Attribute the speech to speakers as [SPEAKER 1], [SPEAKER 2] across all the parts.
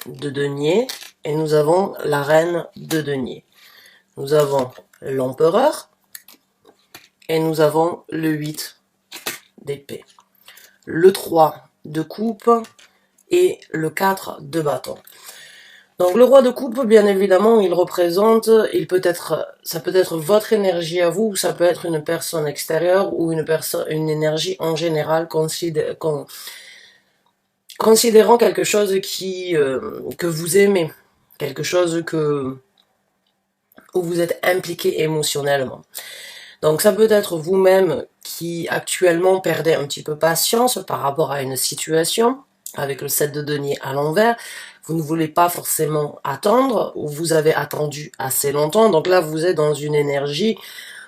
[SPEAKER 1] de denier et nous avons la reine de denier. Nous avons l'empereur et nous avons le 8 d'épée. Le 3 de coupe et le 4 de bâton. Donc le roi de coupe, bien évidemment, il représente, ça peut être votre énergie à vous, ça peut être une personne extérieure ou une énergie en général, considérant quelque chose que vous aimez, quelque chose où vous êtes impliqué émotionnellement. Donc ça peut être vous-même qui actuellement perdez un petit peu patience par rapport à une situation, avec le 7 de denier à l'envers. Vous ne voulez pas forcément attendre, ou vous avez attendu assez longtemps. Donc là, vous êtes dans une énergie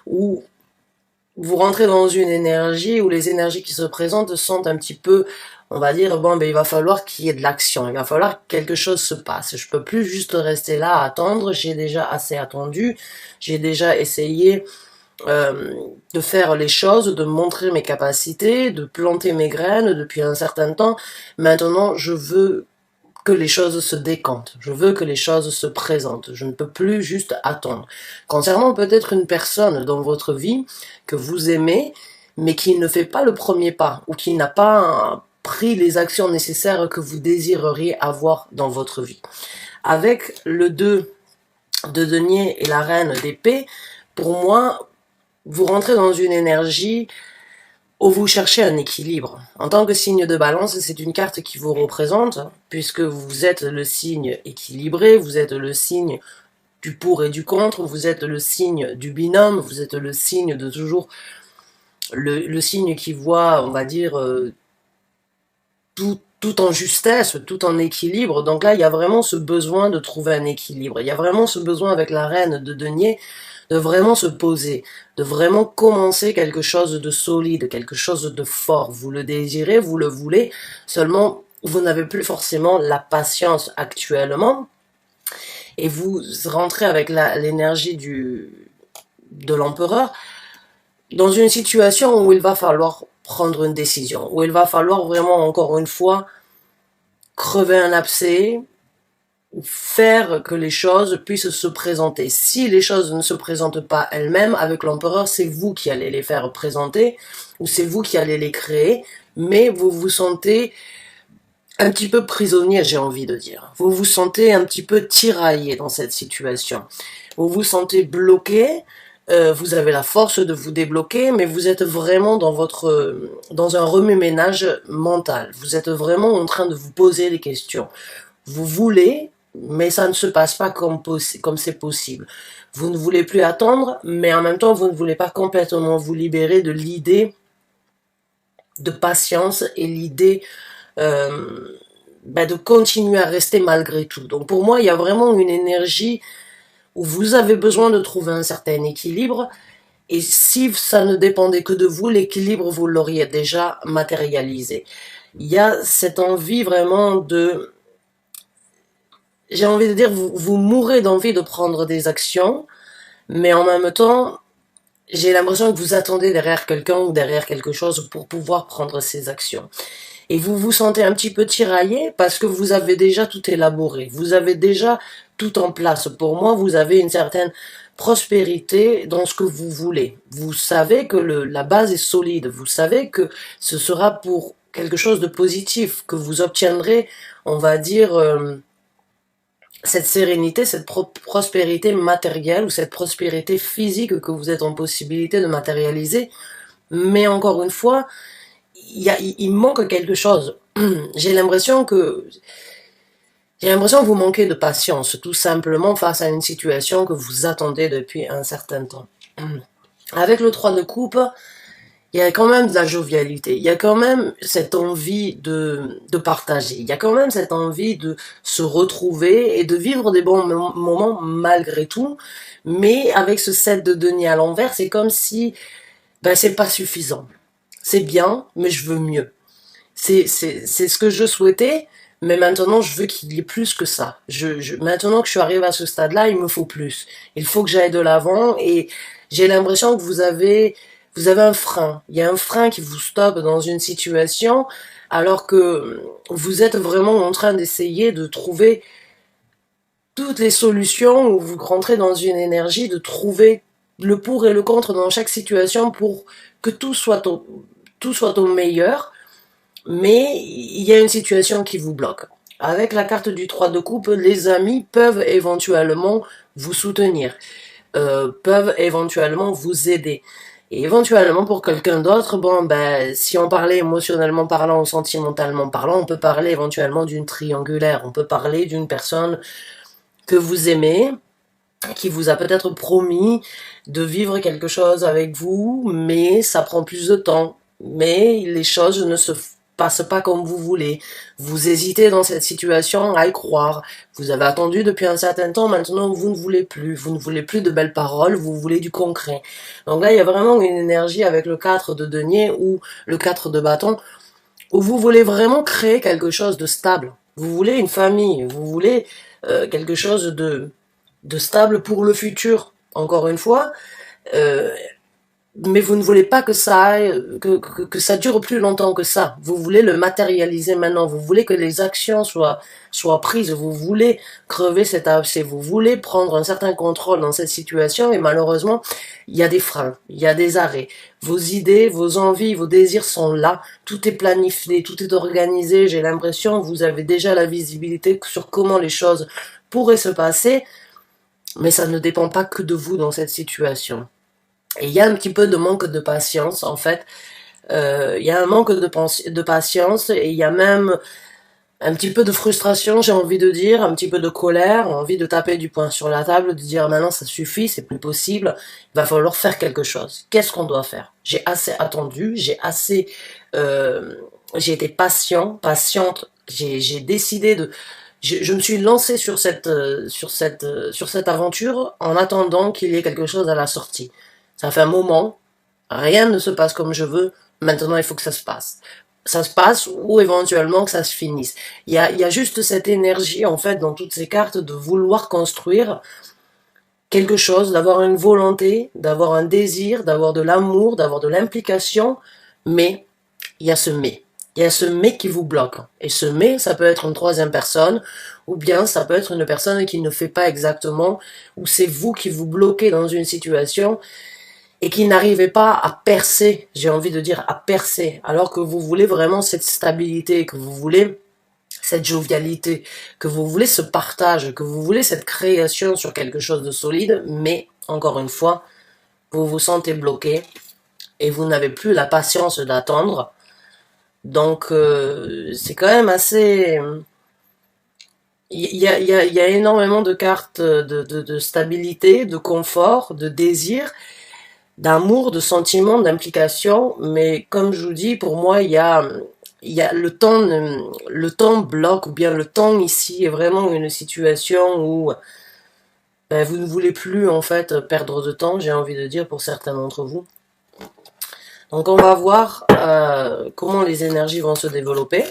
[SPEAKER 1] où vous rentrez dans une énergie où les énergies qui se présentent sont un petit peu, on va dire, bon, ben il va falloir qu'il y ait de l'action, il va falloir que quelque chose se passe. Je peux plus juste rester là à attendre, j'ai déjà assez attendu, j'ai déjà essayé de faire les choses, de montrer mes capacités, de planter mes graines depuis un certain temps. Maintenant, je veux que les choses se décantent. Je veux que les choses se présentent. Je ne peux plus juste attendre. Concernant peut-être une personne dans votre vie que vous aimez, mais qui ne fait pas le premier pas, ou qui n'a pas pris les actions nécessaires que vous désireriez avoir dans votre vie. Avec le 2 de denier et la reine d'épée, pour moi, vous rentrez dans une énergie où vous cherchez un équilibre. En tant que signe de balance, c'est une carte qui vous représente, puisque vous êtes le signe équilibré, vous êtes le signe du pour et du contre, vous êtes le signe du binôme, vous êtes le signe de toujours, le signe qui voit, on va dire, tout en justesse, tout en équilibre. Donc là, il y a vraiment ce besoin de trouver un équilibre. Il y a vraiment ce besoin avec la reine de denier de vraiment se poser, de vraiment commencer quelque chose de solide, quelque chose de fort. Vous le désirez, vous le voulez, seulement vous n'avez plus forcément la patience actuellement et vous rentrez avec l'énergie de l'empereur dans une situation où il va falloir prendre une décision, où il va falloir vraiment, encore une fois, crever un abcès, faire que les choses puissent se présenter. Si les choses ne se présentent pas elles-mêmes, avec l'empereur, c'est vous qui allez les faire présenter, ou c'est vous qui allez les créer, mais vous vous sentez un petit peu prisonnier, j'ai envie de dire. Vous vous sentez un petit peu tiraillé dans cette situation. Vous vous sentez bloqué, vous avez la force de vous débloquer, mais vous êtes vraiment dans un remue-ménage mental. Vous êtes vraiment en train de vous poser des questions. Vous voulez, mais ça ne se passe pas comme c'est possible. Vous ne voulez plus attendre, mais en même temps, vous ne voulez pas complètement vous libérer de l'idée de patience et l'idée de continuer à rester malgré tout. Donc pour moi, il y a vraiment une énergie où vous avez besoin de trouver un certain équilibre, et si ça ne dépendait que de vous, l'équilibre, vous l'auriez déjà matérialisé. Il y a cette envie vraiment de... J'ai envie de dire, vous mourrez d'envie de prendre des actions, mais en même temps, j'ai l'impression que vous attendez derrière quelqu'un ou derrière quelque chose pour pouvoir prendre ces actions. Et vous vous sentez un petit peu tiraillé parce que vous avez déjà tout élaboré, vous avez déjà tout en place. Pour moi, vous avez une certaine prospérité dans ce que vous voulez. Vous savez que la base est solide, vous savez que ce sera pour quelque chose de positif, que vous obtiendrez, on va dire... cette sérénité, cette prospérité matérielle ou cette prospérité physique que vous êtes en possibilité de matérialiser. Mais encore une fois, il manque quelque chose. J'ai l'impression que vous manquez de patience, tout simplement face à une situation que vous attendez depuis un certain temps. Avec le 3 de coupe, il y a quand même de la jovialité, il y a quand même cette envie de partager, il y a quand même cette envie de se retrouver et de vivre des bons moments malgré tout, mais avec ce 7 de denier à l'envers, c'est comme si c'est pas suffisant. C'est bien, mais je veux mieux. C'est ce que je souhaitais, mais maintenant je veux qu'il y ait plus que ça. Maintenant que je suis arrivée à ce stade-là, il me faut plus. Il faut que j'aille de l'avant, et j'ai l'impression que vous avez un frein. Il y a un frein qui vous stoppe dans une situation alors que vous êtes vraiment en train d'essayer de trouver toutes les solutions où vous rentrez dans une énergie de trouver le pour et le contre dans chaque situation pour que tout soit au meilleur. Mais il y a une situation qui vous bloque. Avec la carte du 3 de coupe, les amis peuvent éventuellement vous soutenir, peuvent éventuellement vous aider. Et éventuellement pour quelqu'un d'autre, bon ben si on parlait émotionnellement parlant ou sentimentalement parlant, on peut parler éventuellement d'une triangulaire, on peut parler d'une personne que vous aimez, qui vous a peut-être promis de vivre quelque chose avec vous, mais ça prend plus de temps, mais les choses ne se passent pas comme vous voulez. Vous hésitez dans cette situation à y croire. Vous avez attendu depuis un certain temps, maintenant vous ne voulez plus. Vous ne voulez plus de belles paroles, vous voulez du concret. Donc là, il y a vraiment une énergie avec le 4 de denier ou le 4 de bâton, où vous voulez vraiment créer quelque chose de stable. Vous voulez une famille, vous voulez quelque chose de stable pour le futur, encore une fois, euh, mais vous ne voulez pas que ça aille, que ça dure plus longtemps que ça. Vous voulez le matérialiser maintenant, vous voulez que les actions soient prises, vous voulez crever cet abcès, vous voulez prendre un certain contrôle dans cette situation et malheureusement, il y a des freins, il y a des arrêts. Vos idées, vos envies, vos désirs sont là, tout est planifié, tout est organisé, j'ai l'impression que vous avez déjà la visibilité sur comment les choses pourraient se passer, mais ça ne dépend pas que de vous dans cette situation. Et il y a un petit peu de manque de patience, en fait. Il y a un manque de patience et il y a même un petit peu de frustration, j'ai envie de dire, un petit peu de colère, envie de taper du poing sur la table, de dire maintenant ça suffit, c'est plus possible, il va falloir faire quelque chose. Qu'est-ce qu'on doit faire? J'ai assez attendu, j'ai été patiente, j'ai décidé de, je me suis lancée sur cette aventure en attendant qu'il y ait quelque chose à la sortie. Ça fait un moment, rien ne se passe comme je veux, maintenant il faut que ça se passe. Ça se passe ou éventuellement que ça se finisse. Il y a juste cette énergie en fait dans toutes ces cartes de vouloir construire quelque chose, d'avoir une volonté, d'avoir un désir, d'avoir de l'amour, d'avoir de l'implication, mais il y a ce mais. Il y a ce mais qui vous bloque. Et ce mais, ça peut être une troisième personne, ou bien ça peut être une personne qui ne fait pas exactement, ou c'est vous qui vous bloquez dans une situation et qui n'arrivez pas à percer, j'ai envie de dire à percer, alors que vous voulez vraiment cette stabilité, que vous voulez cette jovialité, que vous voulez ce partage, que vous voulez cette création sur quelque chose de solide, mais encore une fois, vous vous sentez bloqué et vous n'avez plus la patience d'attendre. Donc c'est quand même assez... Il y a énormément de cartes de stabilité, de confort, de désir, d'amour, de sentiment, d'implication, mais comme je vous dis, pour moi, il y a le temps bloque, ou bien le temps ici est vraiment une situation où ben, vous ne voulez plus en fait perdre de temps, j'ai envie de dire pour certains d'entre vous. Donc on va voir comment les énergies vont se développer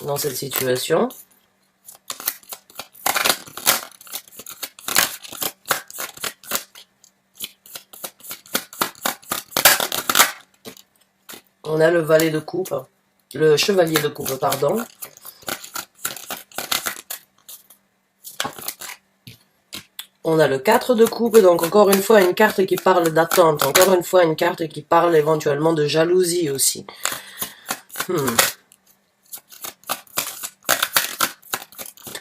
[SPEAKER 1] dans cette situation. On a le valet de coupe, le chevalier de coupe, pardon. On a le 4 de coupe, donc encore une fois une carte qui parle d'attente, encore une fois une carte qui parle éventuellement de jalousie aussi.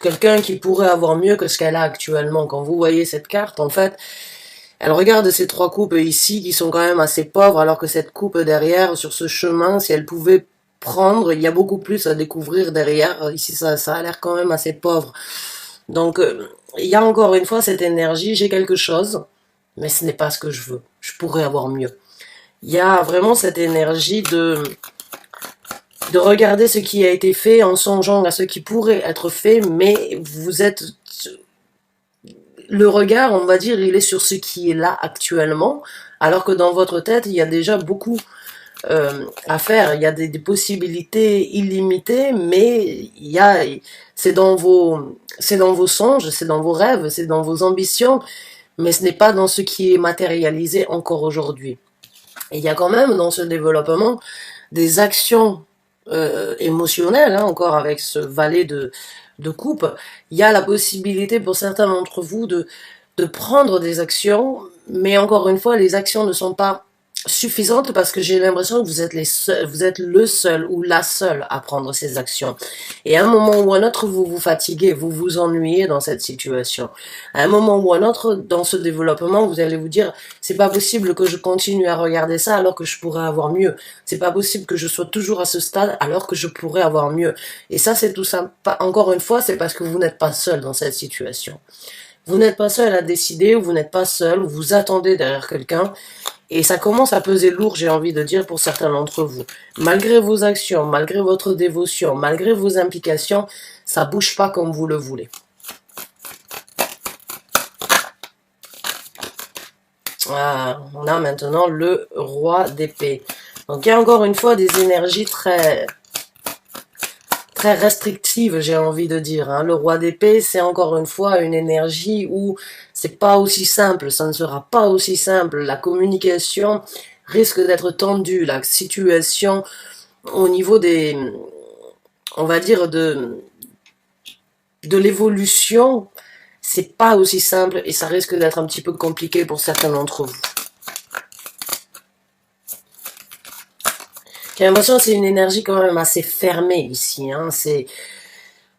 [SPEAKER 1] Quelqu'un qui pourrait avoir mieux que ce qu'elle a actuellement. Quand vous voyez cette carte, en fait, elle regarde ces trois coupes ici qui sont quand même assez pauvres, alors que cette coupe derrière, sur ce chemin, si elle pouvait prendre, il y a beaucoup plus à découvrir derrière. Ici, ça a l'air quand même assez pauvre. Donc, il y a encore une fois cette énergie, j'ai quelque chose, mais ce n'est pas ce que je veux. Je pourrais avoir mieux. Il y a vraiment cette énergie de regarder ce qui a été fait en songeant à ce qui pourrait être fait, mais vous êtes... Le regard, on va dire, il est sur ce qui est là actuellement, alors que dans votre tête, il y a déjà beaucoup à faire. Il y a des possibilités illimitées, mais c'est dans vos songes, c'est dans vos rêves, c'est dans vos ambitions, mais ce n'est pas dans ce qui est matérialisé encore aujourd'hui. Et il y a quand même dans ce développement des actions émotionnelles, hein, encore avec ce valet de coupe, il y a la possibilité pour certains d'entre vous de prendre des actions, mais encore une fois, les actions ne sont pas suffisantes parce que j'ai l'impression que vous êtes vous êtes le seul ou la seule à prendre ces actions. Et à un moment ou à un autre, vous vous fatiguez, vous vous ennuyez dans cette situation. À un moment ou à un autre, dans ce développement, vous allez vous dire, c'est pas possible que je continue à regarder ça alors que je pourrais avoir mieux. C'est pas possible que je sois toujours à ce stade alors que je pourrais avoir mieux. Et ça, c'est tout simple. Encore une fois, c'est parce que vous n'êtes pas seul dans cette situation. Vous n'êtes pas seul à décider, ou vous n'êtes pas seul, ou vous attendez derrière quelqu'un. Et ça commence à peser lourd, j'ai envie de dire, pour certains d'entre vous. Malgré vos actions, malgré votre dévotion, malgré vos implications, ça bouge pas comme vous le voulez. Ah, on a maintenant le roi d'épée. Donc il y a encore une fois des énergies très restrictive, j'ai envie de dire. Hein. Le roi d'épée, c'est encore une fois une énergie où c'est pas aussi simple, ça ne sera pas aussi simple. La communication risque d'être tendue, la situation au niveau des, on va dire, de l'évolution, c'est pas aussi simple et ça risque d'être un petit peu compliqué pour certains d'entre vous. J'ai l'impression que c'est une énergie quand même assez fermée ici. Hein.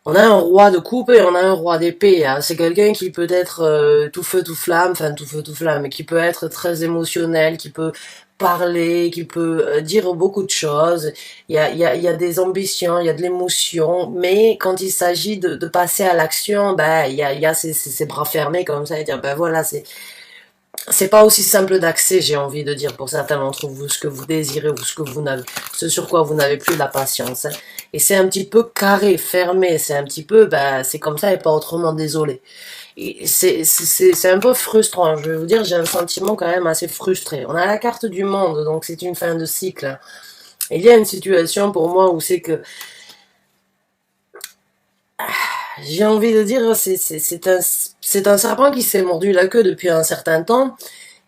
[SPEAKER 1] On a un roi de coupe et on a un roi d'épée. Hein. C'est quelqu'un qui peut être tout feu tout flamme, enfin tout feu tout flamme, mais qui peut être très émotionnel, qui peut parler, qui peut dire beaucoup de choses. Il y a des ambitions, il y a de l'émotion, mais quand il s'agit de passer à l'action, ben il y a ces bras fermés comme ça et dire ben voilà c'est pas aussi simple d'accès, j'ai envie de dire, pour certains d'entre vous, ce que vous désirez ou ce sur quoi vous n'avez plus la patience. Hein. Et c'est un petit peu carré, fermé, c'est un petit peu, c'est comme ça et pas autrement, désolé. Et c'est un peu frustrant, je vais vous dire, j'ai un sentiment quand même assez frustré. On a la carte du monde, donc c'est une fin de cycle. Et il y a une situation pour moi où c'est que j'ai envie de dire, c'est un serpent qui s'est mordu la queue depuis un certain temps,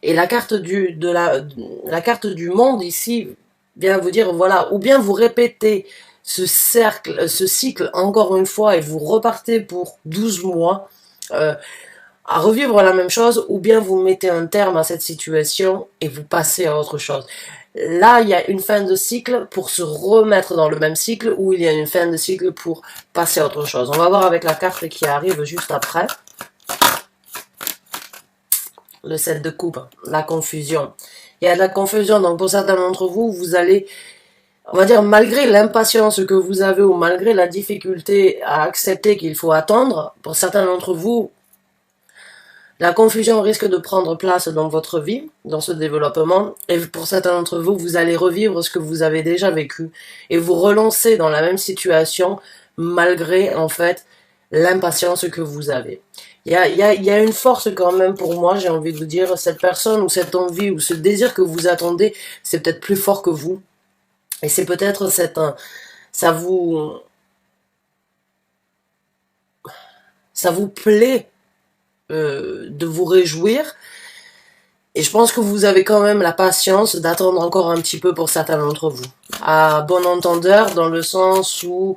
[SPEAKER 1] et la carte la carte du monde ici vient vous dire, voilà, ou bien vous répétez ce cycle encore une fois, et vous repartez pour 12 mois, à revivre la même chose, ou bien vous mettez un terme à cette situation, et vous passez à autre chose. Là, il y a une fin de cycle pour se remettre dans le même cycle, ou il y a une fin de cycle pour passer à autre chose. On va voir avec la carte qui arrive juste après. Le 7 de coupe, la confusion. Il y a de la confusion, donc pour certains d'entre vous, vous allez, on va dire, malgré l'impatience que vous avez, ou malgré la difficulté à accepter qu'il faut attendre, pour certains d'entre vous, la confusion risque de prendre place dans votre vie, dans ce développement, et pour certains d'entre vous, vous allez revivre ce que vous avez déjà vécu, et vous relancer dans la même situation, malgré, en fait, l'impatience que vous avez. Il y a une force quand même pour moi, j'ai envie de vous dire, cette personne, ou cette envie, ou ce désir que vous attendez, c'est peut-être plus fort que vous, et c'est peut-être ça vous plaît, de vous réjouir. Et je pense que vous avez quand même la patience d'attendre encore un petit peu pour certains d'entre vous. À bon entendeur, dans le sens où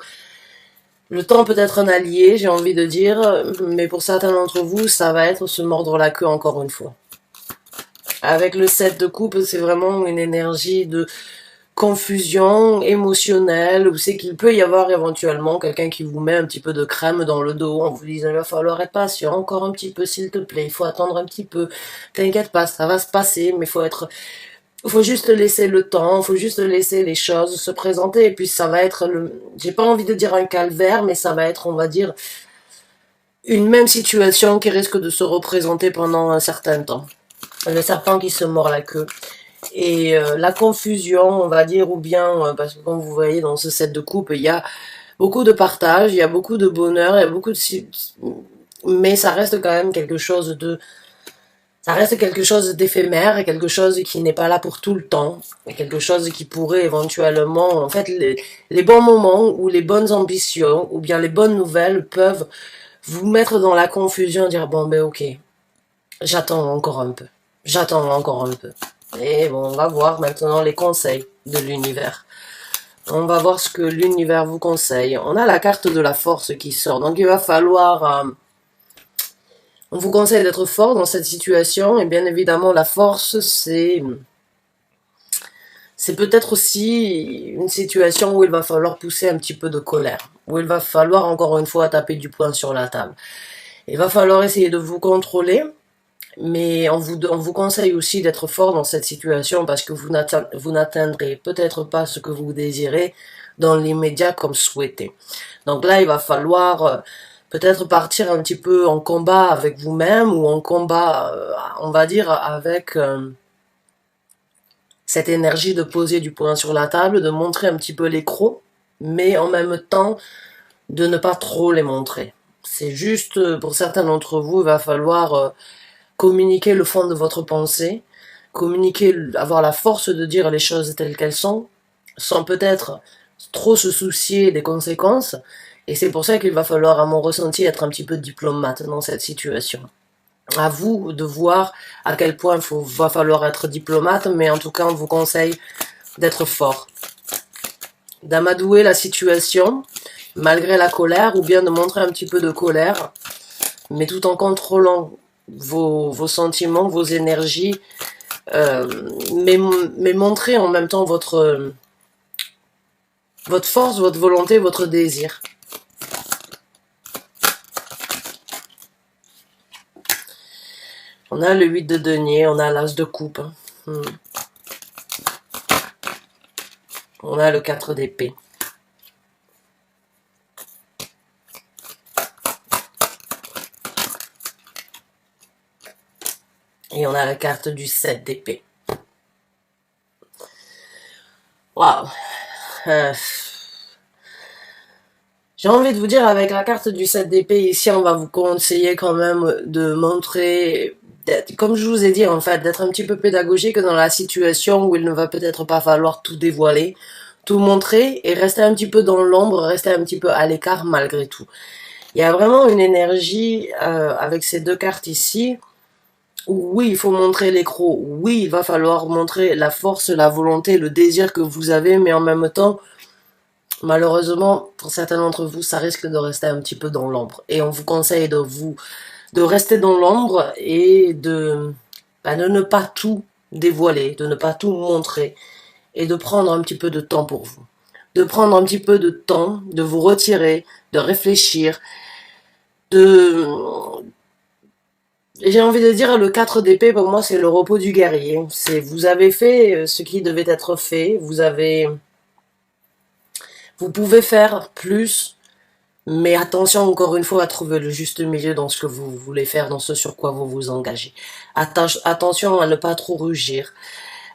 [SPEAKER 1] le temps peut être un allié, j'ai envie de dire, mais pour certains d'entre vous, ça va être se mordre la queue encore une fois. Avec le 7 de coupe, c'est vraiment une énergie de confusion émotionnelle, où c'est qu'il peut y avoir éventuellement quelqu'un qui vous met un petit peu de crème dans le dos en vous disant il va falloir être patient encore un petit peu s'il te plaît, il faut attendre un petit peu, t'inquiète pas, ça va se passer, mais faut juste laisser le temps, faut juste laisser les choses se présenter, et puis ça va être j'ai pas envie de dire un calvaire, mais ça va être, on va dire, une même situation qui risque de se représenter pendant un certain temps. Le serpent qui se mord la queue. Et la confusion, on va dire, ou bien, parce que comme vous voyez dans ce set de coupe, il y a beaucoup de partage, il y a beaucoup de bonheur, il y a beaucoup de... Mais ça reste quand même quelque chose d'éphémère, et quelque chose qui n'est pas là pour tout le temps, et quelque chose qui pourrait éventuellement, en fait, les bons moments, ou les bonnes ambitions, ou bien les bonnes nouvelles peuvent vous mettre dans la confusion, dire bon ben ok, j'attends encore un peu. Et bon, on va voir maintenant les conseils de l'univers. On va voir ce que l'univers vous conseille. On a la carte de la force qui sort. Donc il va falloir... on vous conseille d'être fort dans cette situation. Et bien évidemment, la force, c'est peut-être aussi une situation où il va falloir pousser un petit peu de colère. Où il va falloir encore une fois taper du poing sur la table. Il va falloir essayer de vous contrôler. Mais on vous conseille aussi d'être fort dans cette situation parce que vous n'atteindrez peut-être pas ce que vous désirez dans l'immédiat comme souhaité. Donc là, il va falloir peut-être partir un petit peu en combat avec vous-même ou en combat, on va dire, avec cette énergie de poser du poing sur la table, de montrer un petit peu les crocs, mais en même temps de ne pas trop les montrer. C'est juste, pour certains d'entre vous, il va falloir communiquer le fond de votre pensée, communiquer, avoir la force de dire les choses telles qu'elles sont, sans peut-être trop se soucier des conséquences. Et c'est pour ça qu'il va falloir, à mon ressenti, être un petit peu diplomate dans cette situation. À vous de voir à quel point va falloir être diplomate, mais en tout cas, on vous conseille d'être fort. D'amadouer la situation, malgré la colère, ou bien de montrer un petit peu de colère, mais tout en contrôlant vos sentiments, vos énergies, mais montrer en même temps votre force, votre volonté, votre désir. On a le 8 de denier, on a l'as de coupe. On a le 4 d'épée. Et on a la carte du 7 d'épée. Waouh. J'ai envie de vous dire, avec la carte du 7 d'épée, ici, on va vous conseiller quand même de montrer, comme je vous ai dit, en fait, d'être un petit peu pédagogique dans la situation où il ne va peut-être pas falloir tout dévoiler, tout montrer, et rester un petit peu dans l'ombre, rester un petit peu à l'écart malgré tout. Il y a vraiment une énergie avec ces deux cartes ici, où oui, il faut montrer les crocs, oui, il va falloir montrer la force, la volonté, le désir que vous avez, mais en même temps, malheureusement, pour certains d'entre vous, ça risque de rester un petit peu dans l'ombre. Et on vous conseille de rester dans l'ombre et de ne pas tout dévoiler, de ne pas tout montrer et de prendre un petit peu de temps pour vous. De prendre un petit peu de temps, de vous retirer, de réfléchir, j'ai envie de dire, le 4 d'épée, pour moi, c'est le repos du guerrier. Vous avez fait ce qui devait être fait, vous pouvez faire plus, mais attention encore une fois à trouver le juste milieu dans ce que vous voulez faire, dans ce sur quoi vous vous engagez. Attention à ne pas trop rugir.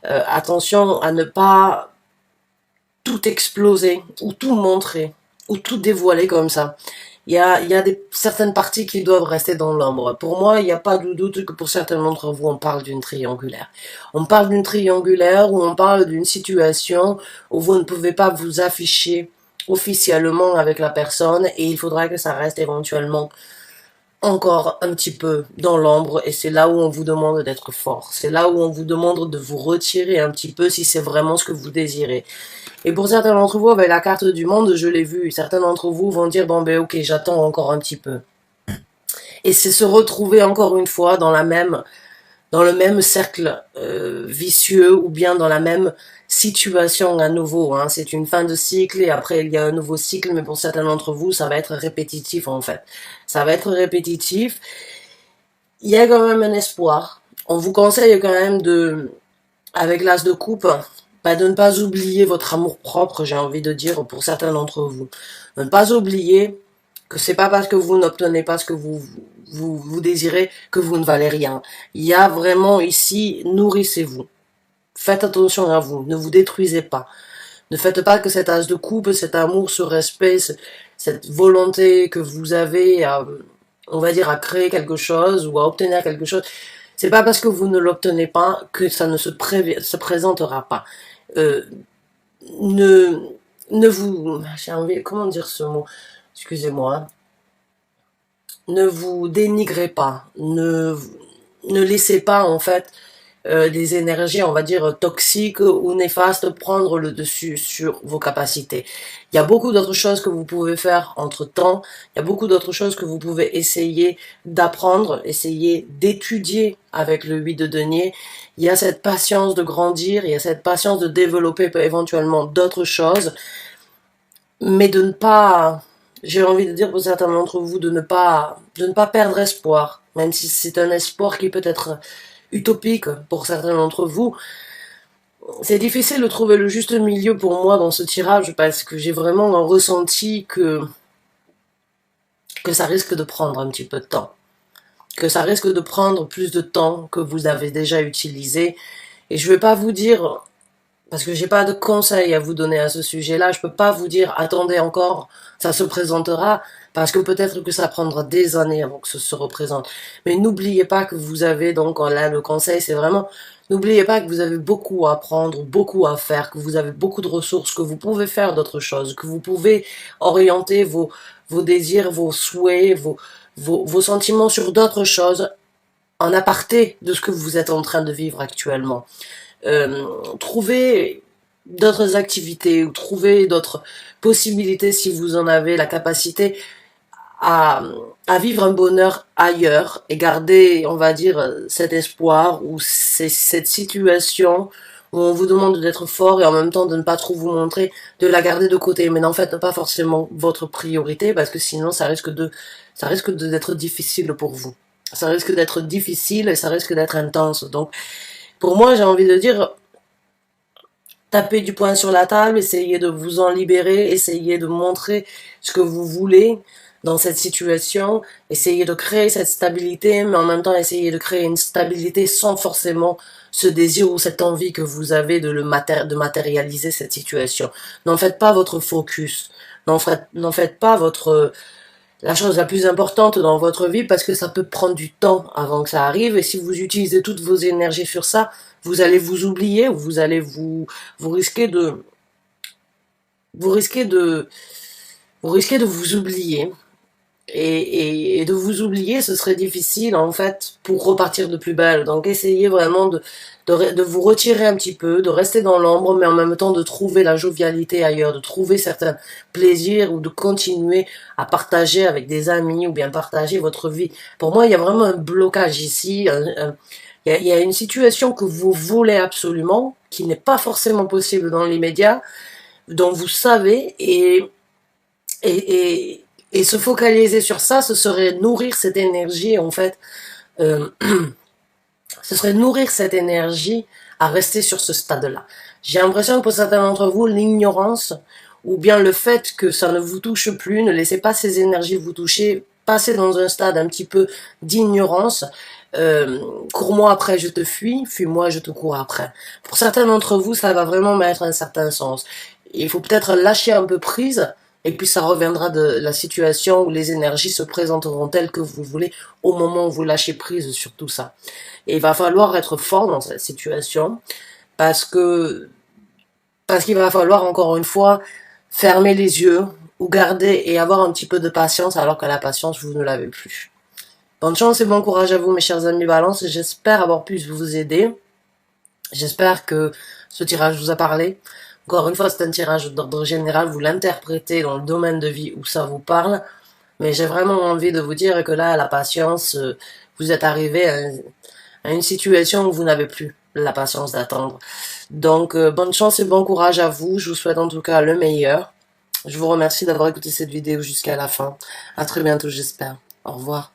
[SPEAKER 1] Attention à ne pas tout exploser, ou tout montrer, ou tout dévoiler comme ça. Il y a certaines parties qui doivent rester dans l'ombre. Pour moi, il n'y a pas de doute que pour certains d'entre vous, on parle d'une triangulaire. On parle d'une triangulaire où on parle d'une situation où vous ne pouvez pas vous afficher officiellement avec la personne et il faudra que ça reste éventuellement encore un petit peu dans l'ombre et c'est là où on vous demande d'être fort. C'est là où on vous demande de vous retirer un petit peu si c'est vraiment ce que vous désirez. Et pour certains d'entre vous, avec la carte du monde, je l'ai vu, certains d'entre vous vont dire, bon ben ok, j'attends encore un petit peu. Et c'est se retrouver encore une fois dans le même cercle vicieux ou bien dans la même situation à nouveau. Hein. C'est une fin de cycle et après il y a un nouveau cycle, mais pour certains d'entre vous, ça va être répétitif en fait. Ça va être répétitif. Il y a quand même un espoir. On vous conseille quand même avec l'as de coupe, de ne pas oublier votre amour propre, j'ai envie de dire, pour certains d'entre vous. De ne pas oublier que c'est pas parce que vous n'obtenez pas ce que vous désirez que vous ne valez rien. Il y a vraiment ici, nourrissez-vous. Faites attention à vous, ne vous détruisez pas. Ne faites pas que cet as de coupe, cet amour, ce respect, cette volonté que vous avez on va dire, à créer quelque chose ou à obtenir quelque chose, c'est pas parce que vous ne l'obtenez pas que ça ne se présentera pas. Ne, ne vous, j'ai envie, comment dire ce mot? Excusez-moi. Ne vous dénigrez pas. Ne laissez pas, en fait, des énergies, on va dire, toxiques ou néfastes prendre le dessus sur vos capacités. Il y a beaucoup d'autres choses que vous pouvez faire entre-temps, il y a beaucoup d'autres choses que vous pouvez essayer d'apprendre, essayer d'étudier avec le 8 de denier. Il y a cette patience de grandir, il y a cette patience de développer éventuellement d'autres choses, mais de ne pas, j'ai envie de dire pour certains d'entre vous, de ne pas perdre espoir, même si c'est un espoir qui peut être utopique pour certains d'entre vous. C'est difficile de trouver le juste milieu pour moi dans ce tirage parce que j'ai vraiment un ressenti que ça risque de prendre un petit peu de temps. Que ça risque de prendre plus de temps que vous avez déjà utilisé. Et je vais pas vous dire, parce que j'ai pas de conseils à vous donner à ce sujet-là, je peux pas vous dire attendez encore, ça se présentera, parce que peut-être que ça prendra des années avant que ce se représente. Mais n'oubliez pas que vous avez, donc là le conseil c'est vraiment, n'oubliez pas que vous avez beaucoup à apprendre, beaucoup à faire, que vous avez beaucoup de ressources, que vous pouvez faire d'autres choses, que vous pouvez orienter vos désirs, vos souhaits, vos sentiments sur d'autres choses en aparté de ce que vous êtes en train de vivre actuellement. Trouver d'autres activités ou trouver d'autres possibilités si vous en avez la capacité à, à vivre un bonheur ailleurs et garder, on va dire, cet espoir ou cette situation où on vous demande d'être fort et en même temps de ne pas trop vous montrer, de la garder de côté, mais n'en faites pas forcément votre priorité parce que sinon ça risque d'être difficile pour vous. Ça risque d'être difficile et ça risque d'être intense. Donc, pour moi, j'ai envie de dire, tapez du poing sur la table, essayez de vous en libérer, essayez de montrer ce que vous voulez dans cette situation, essayez de créer cette stabilité, mais en même temps essayez de créer une stabilité sans forcément ce désir ou cette envie que vous avez de matérialiser cette situation. N'en faites pas votre focus, n'en faites pas la chose la plus importante dans votre vie parce que ça peut prendre du temps avant que ça arrive et si vous utilisez toutes vos énergies sur ça, vous allez vous oublier, vous risquez vous risquez de, vous risquez de vous oublier. Et de vous oublier, ce serait difficile en fait pour repartir de plus belle. Donc essayez vraiment de vous retirer un petit peu, de rester dans l'ombre, mais en même temps de trouver la jovialité ailleurs, de trouver certains plaisirs ou de continuer à partager avec des amis ou bien partager votre vie. Pour moi, il y a vraiment un blocage ici. Il y a une situation que vous voulez absolument, qui n'est pas forcément possible dans l'immédiat, dont vous savez et, et, et se focaliser sur ça, ce serait nourrir cette énergie, en fait. Euh, Ce serait nourrir cette énergie à rester sur ce stade-là. J'ai l'impression que pour certains d'entre vous, l'ignorance, ou bien le fait que ça ne vous touche plus, ne laissez pas ces énergies vous toucher, passez dans un stade un petit peu d'ignorance. Cours-moi après, je te fuis, fuis-moi, je te cours après. Pour certains d'entre vous, ça va vraiment mettre un certain sens. Il faut peut-être lâcher un peu prise, et puis ça reviendra de la situation où les énergies se présenteront telles que vous voulez au moment où vous lâchez prise sur tout ça. Et il va falloir être fort dans cette situation parce que parce qu'il va falloir encore une fois fermer les yeux ou garder et avoir un petit peu de patience alors que la patience vous ne l'avez plus. Bonne chance et bon courage à vous mes chers amis Balance, j'espère avoir pu vous aider. J'espère que ce tirage vous a parlé. Encore une fois, c'est un tirage d'ordre général, vous l'interprétez dans le domaine de vie où ça vous parle, mais j'ai vraiment envie de vous dire que là, la patience, vous êtes arrivé à une situation où vous n'avez plus la patience d'attendre. Donc, bonne chance et bon courage à vous, je vous souhaite en tout cas le meilleur. Je vous remercie d'avoir écouté cette vidéo jusqu'à la fin. À très bientôt, j'espère. Au revoir.